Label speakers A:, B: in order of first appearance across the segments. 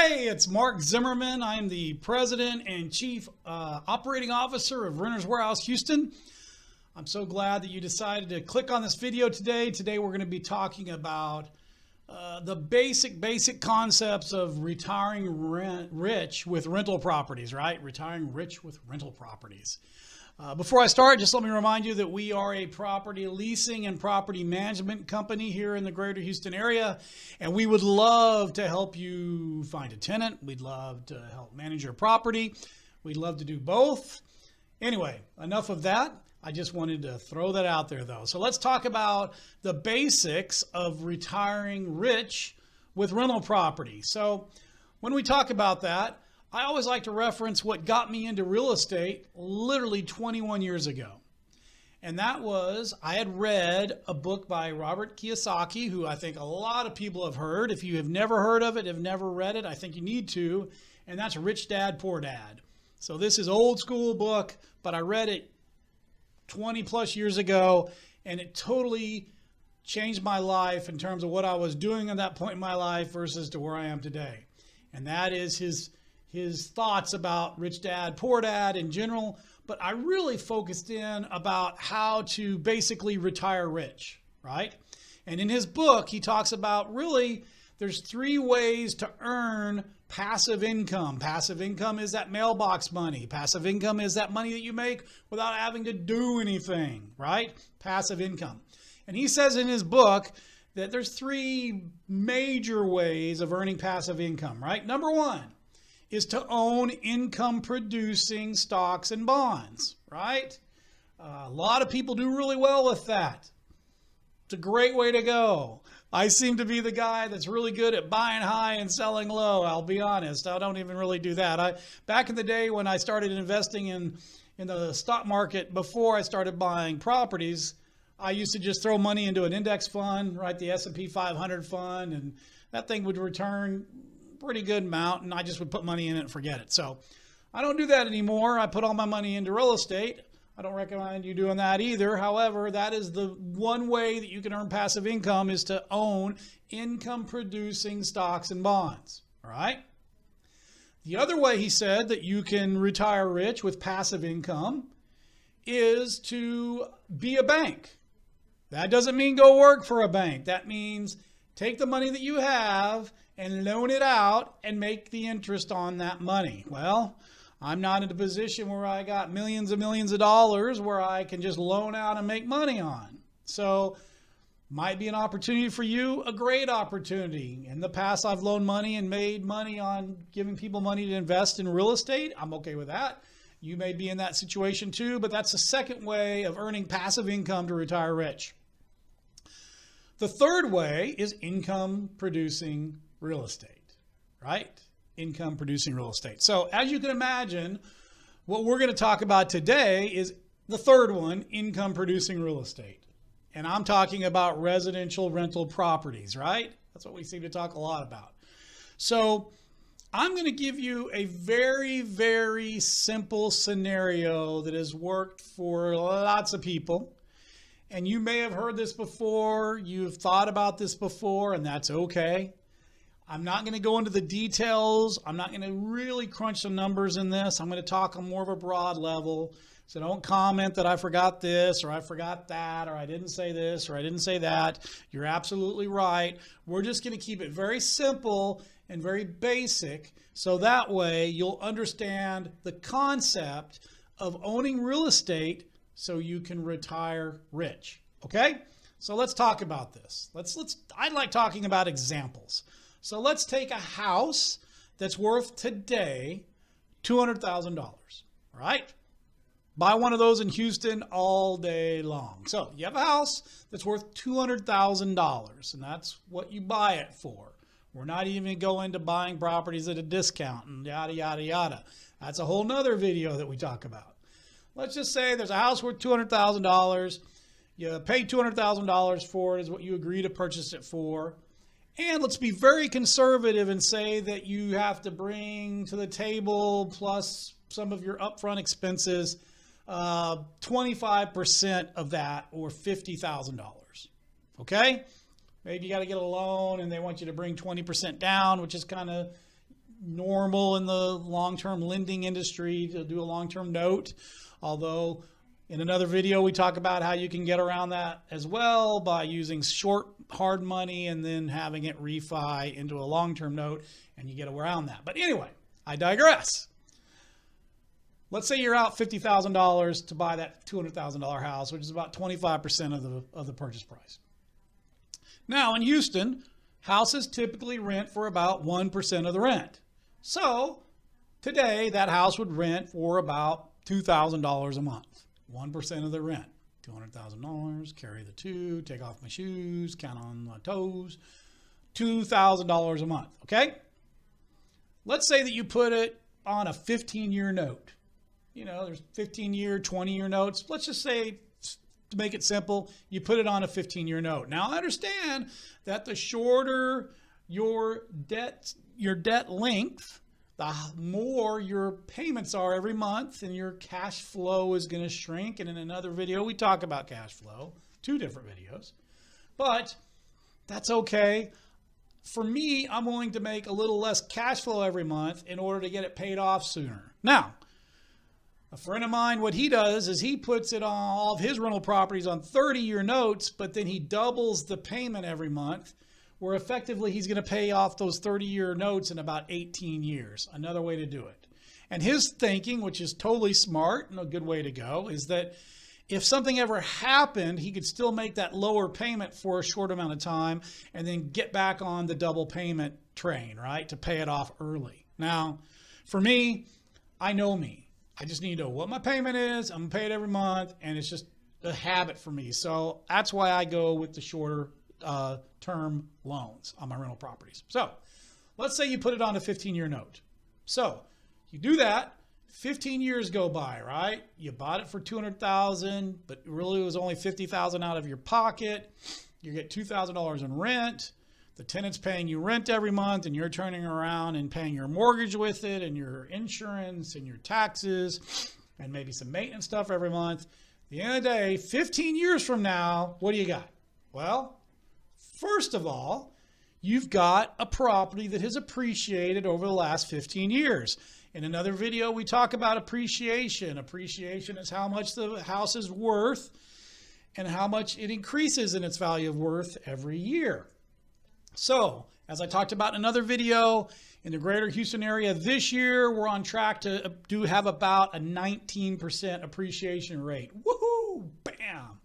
A: Hey, it's Mark Zimmerman. I'm the President and Chief Operating Officer of Renters Warehouse Houston. I'm so glad that you decided to click on this video today. Today we're going to be talking about the basic concepts of retiring rich with rental properties, right? Retiring rich with rental properties. Before I start, just let me remind you that we are a property leasing and property management company here in the greater Houston area, and we would love to help you find a tenant. We'd love to help manage your property. We'd love to do both. Anyway, enough of that. I just wanted to throw that out there though. So let's talk about the basics of retiring rich with rental property. So when we talk about that, I always like to reference what got me into real estate literally 21 years ago. And that was, I had read a book by Robert Kiyosaki, who I think a lot of people have heard. If you have never heard of it, have never read it, I think you need to. And that's Rich Dad, Poor Dad. So this is old school book, but I read it 20 plus years ago, and it totally changed my life in terms of what I was doing at that point in my life versus to where I am today. And that is his thoughts about Rich Dad, Poor Dad in general, but I really focused in about how to basically retire rich, right? And in his book, he talks about really there's three ways to earn passive income. Passive income is that mailbox money. Passive income is that money that you make without having to do anything, right? Passive income. And he says in his book that there's three major ways of earning passive income, right? Number one is to own income producing stocks and bonds, right? A lot of people do really well with that. It's a great way to go. I seem to be the guy that's really good at buying high and selling low. I'll be honest. I don't even really do that. Back in the day when I started investing in the stock market before I started buying properties, I used to just throw money into an index fund, right? The S&P 500 fund, and that thing would return pretty good amount, and I just would put money in it and forget it. So I don't do that anymore. I put all my money into real estate. I don't recommend you doing that either. However, that is the one way that you can earn passive income, is to own income producing stocks and bonds. All right. The other way he said that you can retire rich with passive income is to be a bank. That doesn't mean go work for a bank. That means take the money that you have and loan it out and make the interest on that money. Well, I'm not in a position where I got millions and millions of dollars where I can just loan out and make money on. So might be an opportunity for you, a great opportunity. In the past, I've loaned money and made money on giving people money to invest in real estate. I'm okay with that. You may be in that situation too, but that's the second way of earning passive income to retire rich. The third way is income producing real estate, right? Income producing real estate. So as you can imagine, what we're going to talk about today is the third one, income producing real estate. And I'm talking about residential rental properties, right? That's what we seem to talk a lot about. So I'm going to give you a very simple scenario that has worked for lots of people. And you may have heard this before, you've thought about this before, and that's okay. I'm not going to go into the details. I'm not going to really crunch the numbers in this. I'm going to talk on more of a broad level. So don't comment that I forgot this or I forgot that or I didn't say this or I didn't say that. You're absolutely right. We're just going to keep it very simple and very basic, so that way you'll understand the concept of owning real estate so you can retire rich. Okay? So let's talk about this. I like talking about examples. So let's take a house that's worth today $200,000, right? Buy one of those in Houston all day long. So you have a house that's worth $200,000, and that's what you buy it for. We're not even going to buying properties at a discount and yada, yada, yada. That's a whole nother video that we talk about. Let's just say there's a house worth $200,000. You pay $200,000 for it is what you agree to purchase it for. And let's be very conservative and say that you have to bring to the table, plus some of your upfront expenses, 25% of that, or $50,000. Okay? Maybe you got to get a loan and they want you to bring 20% down, which is kind of normal in the long-term lending industry to do a long-term note, although in another video we talk about how you can get around that as well by using short hard money and then having it refi into a long-term note, and you get around that. But anyway, I digress. Let's say you're out $50,000 to buy that $200,000 house, which is about 25% of the purchase price. Now in Houston, houses typically rent for about 1% of the rent. So today that house would rent for about $2,000 a month. 1% of the rent, $200,000, carry the 2, take off my shoes, count on my toes, $2,000 a month, okay? Let's say that you put it on a 15-year note. You know, there's 15-year, 20-year notes. Let's just say, to make it simple, you put it on a 15-year note. Now, I understand that the shorter your debt length, the more your payments are every month, and your cash flow is going to shrink. And in another video, we talk about cash flow, 2 different videos. But that's okay. For me, I'm willing to make a little less cash flow every month in order to get it paid off sooner. Now, a friend of mine, what he does is he puts it on all of his rental properties on 30-year notes, but then he doubles the payment every month, where effectively he's going to pay off those 30-year notes in about 18 years. Another way to do it. And his thinking, which is totally smart and a good way to go, is that if something ever happened, he could still make that lower payment for a short amount of time and then get back on the double payment train, right, to pay it off early. Now, for me, I know me. I just need to know what my payment is. I'm going to pay it every month, and it's just a habit for me. So that's why I go with the shorter term loans on my rental properties. So let's say you put it on a 15-year note. So you do that, 15 years go by, right? You bought it for $200,000, but really it was only $50,000 out of your pocket. You get $2,000 in rent. The tenant's paying you rent every month, and you're turning around and paying your mortgage with it, and your insurance and your taxes, and maybe some maintenance stuff every month. At the end of the day, 15 years from now, what do you got? Well, first of all, you've got a property that has appreciated over the last 15 years. In another video, we talk about appreciation. Appreciation is how much the house is worth and how much it increases in its value of worth every year. So, as I talked about in another video, in the greater Houston area this year, we're on track to have about a 19% appreciation rate. Woohoo! Bam!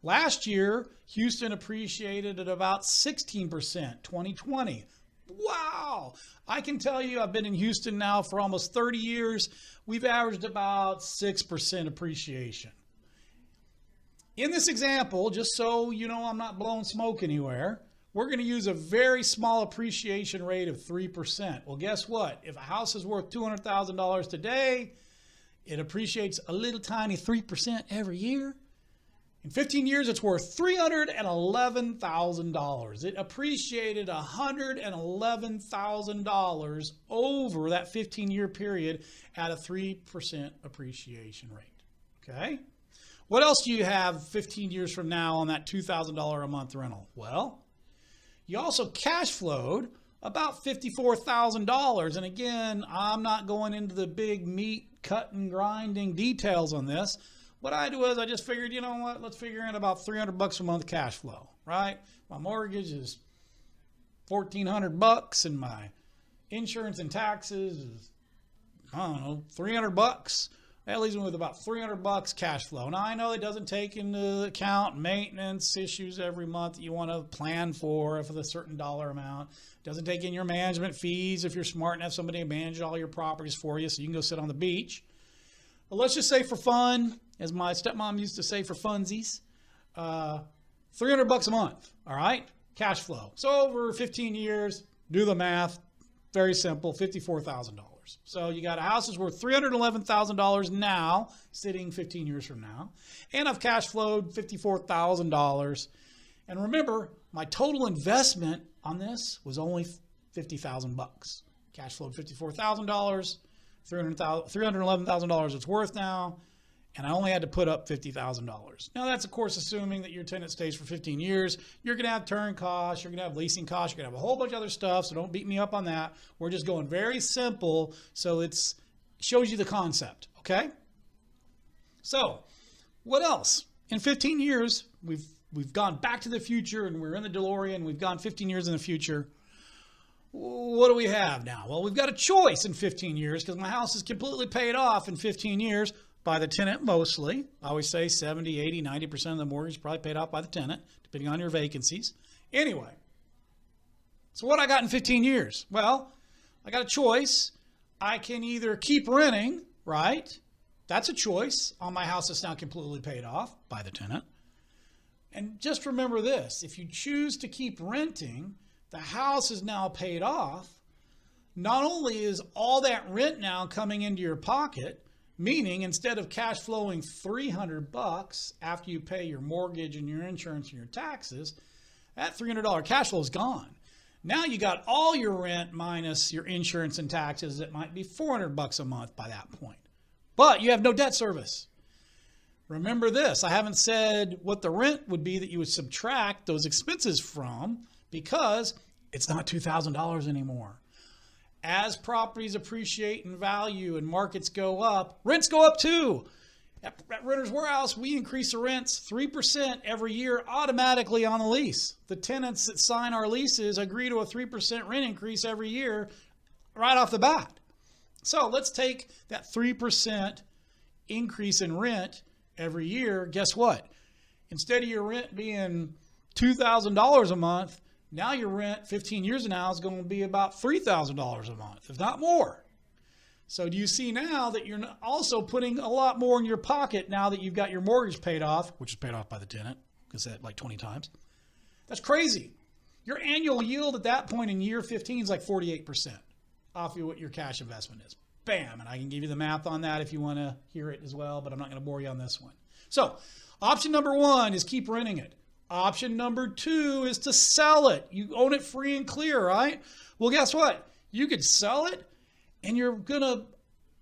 A: Last year, Houston appreciated at about 16%, 2020. Wow! I can tell you, I've been in Houston now for almost 30 years. We've averaged about 6% appreciation. In this example, just so you know I'm not blowing smoke anywhere, we're going to use a very small appreciation rate of 3%. Well, guess what? If a house is worth $200,000 today, it appreciates a little tiny 3% every year. In 15 years, it's worth $311,000. It appreciated $111,000 over that 15-year period at a 3% appreciation rate. Okay? What else do you have 15 years from now on that $2,000 a month rental? Well, you also cash flowed about $54,000. And again, I'm not going into the big meat cut and grinding details on this. What I do is I just figured, you know what, let's figure in about $300 a month cash flow, right? My mortgage is $1,400 and my insurance and taxes is, I don't know, $300. That leaves me with about $300 cash flow. Now, I know it doesn't take into account maintenance issues every month that you want to plan for a certain dollar amount. It doesn't take in your management fees if you're smart and have somebody manage all your properties for you so you can go sit on the beach. But let's just say for fun, as my stepmom used to say for funsies, $300 a month, all right? Cash flow. So over 15 years, do the math, very simple, $54,000. So you got a house that's worth $311,000 now, sitting 15 years from now, and I've cash flowed $54,000. And remember, my total investment on this was only $50,000. Cash flowed $54,000, $311,000 it's worth now, and I only had to put up $50,000. Now that's of course assuming that your tenant stays for 15 years. You're going to have turn costs, you're going to have leasing costs, you're going to have a whole bunch of other stuff, so don't beat me up on that. We're just going very simple, so it shows you the concept, okay? So, what else? In 15 years, we've gone back to the future, and we're in the DeLorean. We've gone 15 years in the future. What do we have now? Well, we've got a choice in 15 years because my house is completely paid off in 15 years by the tenant mostly. I always say 70, 80, 90% of the mortgage is probably paid off by the tenant, depending on your vacancies. Anyway, so what I got in 15 years? Well, I got a choice. I can either keep renting, right? That's a choice on my house that's now completely paid off by the tenant. And just remember this, if you choose to keep renting, the house is now paid off. Not only is all that rent now coming into your pocket, meaning instead of cash flowing $300 after you pay your mortgage and your insurance and your taxes, that $300 cash flow is gone. Now you got all your rent minus your insurance and taxes. It might be $400 a month by that point. But you have no debt service. Remember this, I haven't said what the rent would be that you would subtract those expenses from because it's not $2,000 anymore. As properties appreciate in value and markets go up, rents go up too. At Renters Warehouse, we increase the rents 3% every year automatically on the lease. The tenants that sign our leases agree to a 3% rent increase every year right off the bat. So let's take that 3% increase in rent every year. Guess what? Instead of your rent being $2,000 a month, now your rent 15 years from now is going to be about $3,000 a month, if not more. So do you see now that you're also putting a lot more in your pocket now that you've got your mortgage paid off, which is paid off by the tenant, because that like 20 times. That's crazy. Your annual yield at that point in year 15 is like 48% off of what your cash investment is. Bam. And I can give you the math on that if you want to hear it as well, but I'm not going to bore you on this one. So option number one is keep renting it. Option number two is to sell it. You own it free and clear, right? Well, guess what? You could sell it and you're going to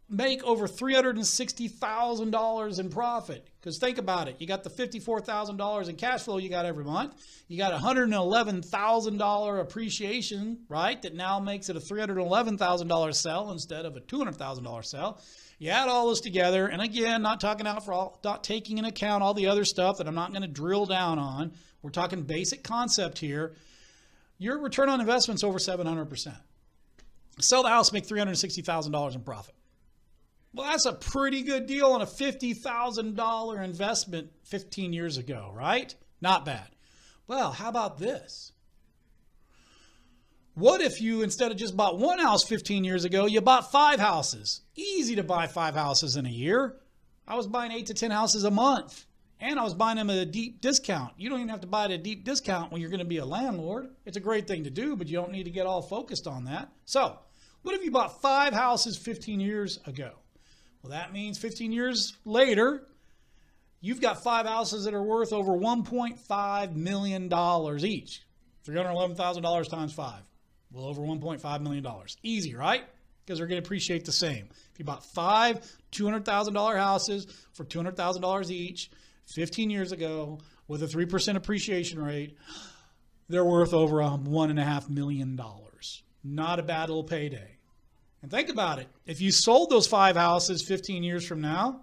A: make over $360,000 in profit. Because think about it. You got the $54,000 in cash flow you got every month. You got $111,000 appreciation, right? That now makes it a $311,000 sell instead of a $200,000 sell. You add all this together, and again, not taking into account all the other stuff that I'm not going to drill down on. We're talking basic concept here. Your return on investment's over 700%. Sell the house, make $360,000 in profit. Well, that's a pretty good deal on a $50,000 investment 15 years ago, right? Not bad. Well, how about this? What if you, instead of just bought one house 15 years ago, you bought 5 houses? Easy to buy 5 houses in a year. I was buying 8 to 10 houses a month, and I was buying them at a deep discount. You don't even have to buy at a deep discount when you're going to be a landlord. It's a great thing to do, but you don't need to get all focused on that. So, what if you bought 5 houses 15 years ago? Well, that means 15 years later, you've got 5 houses that are worth over $1.5 million each. $311,000 times 5. Well, over $1.5 million. Easy, right? Because they're going to appreciate the same. If you bought 5 $200,000 houses for $200,000 each 15 years ago with a 3% appreciation rate, they're worth over $1.5 million. Not a bad little payday. And think about it. If you sold those 5 houses 15 years from now,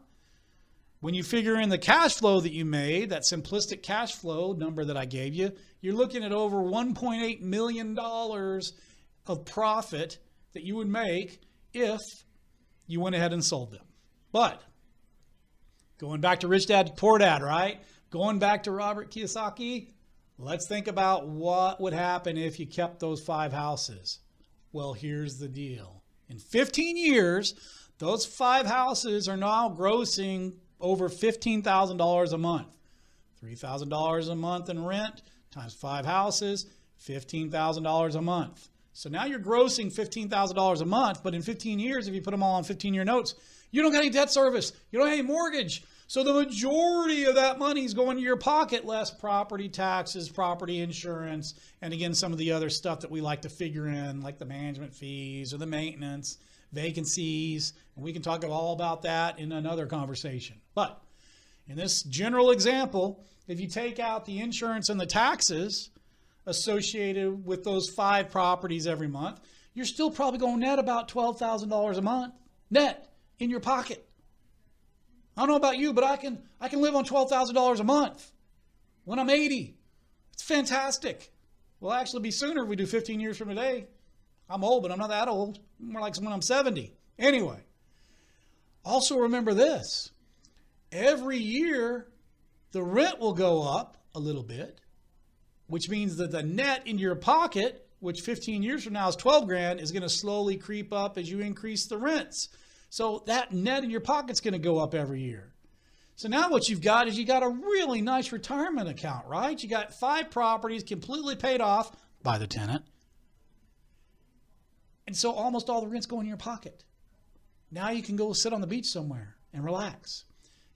A: when you figure in the cash flow that you made, that simplistic cash flow number that I gave you, you're looking at over $1.8 million of profit that you would make if you went ahead and sold them. But going back to Rich Dad Poor Dad, right? Going back to Robert Kiyosaki, let's think about what would happen if you kept those 5 houses. Well, here's the deal. In 15 years, those 5 houses are now grossing over $15,000 a month. $3,000 a month in rent times 5 houses, $15,000 a month. So now you're grossing $15,000 a month, but in 15 years, if you put them all on 15-year notes, you don't got any debt service. You don't have any mortgage. So the majority of that money is going to your pocket, less property taxes, property insurance, and again, some of the other stuff that we like to figure in, like the management fees or the maintenance, vacancies. And we can talk all about that in another conversation. But In this general example, if you take out the insurance and the taxes associated with those 5 properties every month, you're still probably going to net about $12,000 a month net in your pocket. I don't know about you, but I can live on $12,000 a month when I'm 80. It's fantastic. Well, actually be sooner if we do 15 years from today. I'm old, but I'm not that old. More like when I'm 70. Anyway, also remember this. Every year, the rent will go up a little bit, which means that the net in your pocket, which 15 years from now is 12 grand, is going to slowly creep up as you increase the rents. So that net in your pocket's going to go up every year. So now what you've got is you got a really nice retirement account, right? You got 5 properties completely paid off by the tenant. And so almost all the rent's going in your pocket. Now you can go sit on the beach somewhere and relax.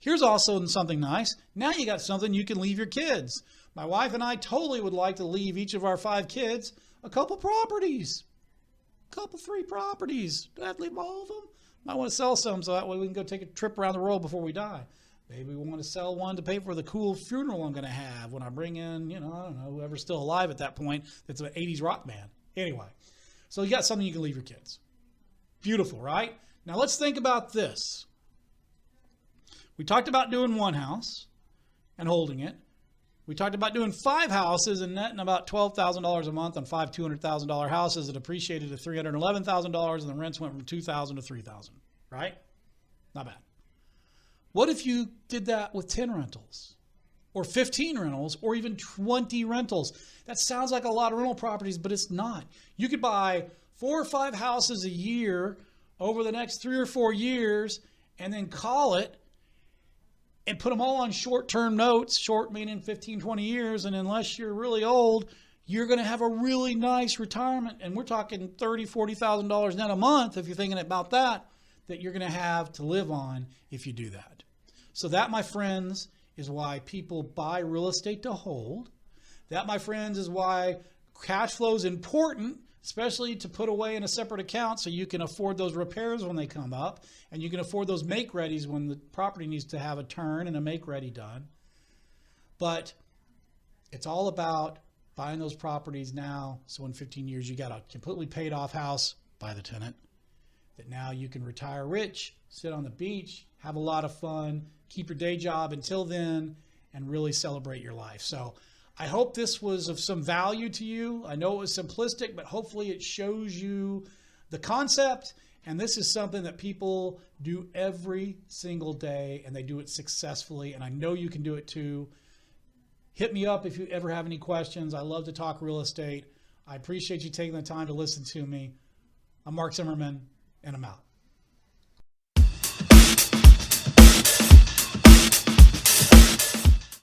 A: Here's also something nice. Now you got something you can leave your kids. My wife and I totally would like to leave each of our 5 kids a couple properties. A couple, 3 properties. Do I have to leave all of them? Might want to sell some so that way we can go take a trip around the world before we die. Maybe we want to sell one to pay for the cool funeral I'm going to have when I bring in, I don't know, whoever's still alive at that point that's an 80s rock band. Anyway, so you got something you can leave your kids. Beautiful, right? Now let's think about this. We talked about doing 1 house and holding it. We talked about doing 5 houses and netting about $12,000 a month on 5 $200,000 houses that appreciated to $311,000 and the rents went from $2,000 to $3,000, right? Not bad. What if you did that with 10 rentals or 15 rentals or even 20 rentals? That sounds like a lot of rental properties, but it's not. You could buy 4 or 5 houses a year over the next 3 or 4 years and then call it and put them all on short-term notes, short meaning 15, 20 years, and unless you're really old, you're going to have a really nice retirement, and we're talking $30,000, $40,000 net a month if you're thinking about that you're going to have to live on if you do that. So that, my friends, is why people buy real estate to hold. That, my friends, is why cash flow is important, especially to put away in a separate account so you can afford those repairs when they come up and you can afford those make-readies when the property needs to have a turn and a make-ready done. But it's all about buying those properties now so in 15 years you got a completely paid off house by the tenant that now you can retire rich, sit on the beach, have a lot of fun, keep your day job until then, and really celebrate your life. So I hope this was of some value to you. I know it was simplistic, but hopefully it shows you the concept. And this is something that people do every single day, and they do it successfully. And I know you can do it too. Hit me up if you ever have any questions. I love to talk real estate. I appreciate you taking the time to listen to me. I'm Mark Zimmerman, and I'm out.